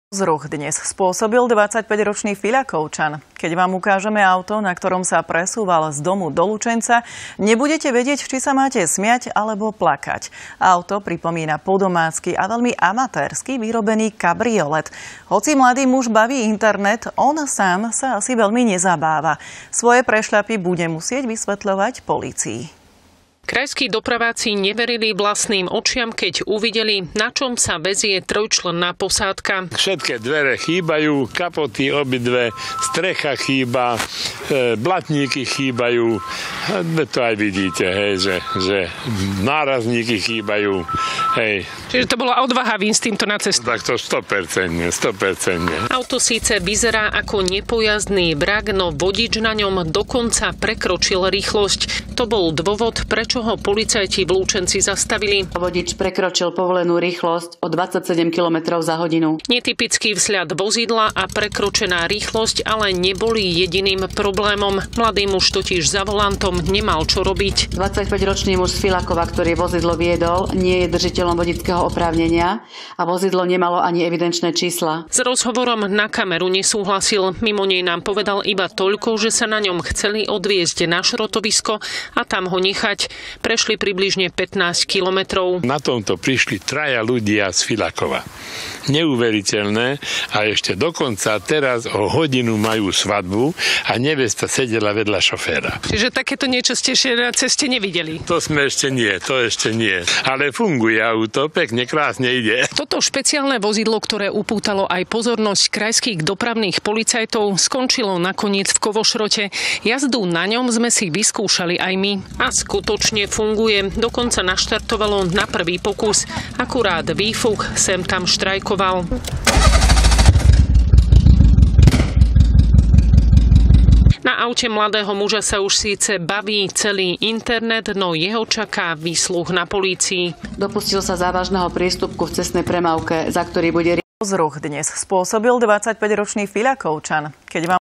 Zruch dnes spôsobil 25-ročný Fiľakovčan. Keď vám ukážeme auto, na ktorom sa presúval z domu do Lučenca, nebudete vedieť, či sa máte smiať alebo plakať. Auto pripomína podomácky a veľmi amatérsky vyrobený kabriolet. Hoci mladý muž baví internet, on sám sa asi veľmi nezabáva. Svoje prešľapy bude musieť vysvetľovať polícii. Krajskí dopraváci neverili vlastným očiam, keď uvideli, na čom sa vezie trojčlenná posádka. Všetky dvere chýbajú, kapoty obidve, strecha chýba, blatníky chýbajú. To aj vidíte, hej, že nárazníky chýbajú. Hej. Čiže to bola odvaha výjsť s týmto na cestu? Tak to 100%. Auto síce vyzerá ako nepojazdný vrak, no vodič na ňom dokonca prekročil rýchlosť. To bol dôvod, prečo ho policajti v Lučenci zastavili. Vodič prekročil povolenú rýchlosť o 27 km za hodinu. Netypický vzhľad vozidla a prekročená rýchlosť ale neboli jediným problémom. Mladý muž totiž za volantom nemal čo robiť. 25-ročný muž z Filakova, ktorý vozidlo viedol, nie je držiteľom vodičského oprávnenia a vozidlo nemalo ani evidenčné čísla. S rozhovorom na kameru nesúhlasil. Mimo nej nám povedal iba toľko, že sa na ňom chceli odviezť na šrotovisko a tam ho nechať. Prešli približne 15 kilometrov. Na tomto prišli traja ľudia z Filakova. Neuveriteľné a ešte dokonca teraz o hodinu majú svadbu a nevesta sedela vedľa šoféra. Čiže takéto niečo ste ešte na ceste nevideli? To ešte nie. Ale funguje auto, pekne, krásne ide. Toto špeciálne vozidlo, ktoré upútalo aj pozornosť krajských dopravných policajtov, skončilo nakoniec v Kovošrote. Jazdu na ňom sme si vyskúšali aj my. A skutočne funguje. Dokonca naštartovalo na prvý pokus. Akurát výfuch sem tam štrajkoval. Na aute mladého muža sa už síce baví celý internet, no jeho čaká výsluch na polícii. Dopustil sa závažného priestupku v cestnej premávke, za ktorý bude... Zruch dnes spôsobil 25-ročný Fiľakovčan. Keď vám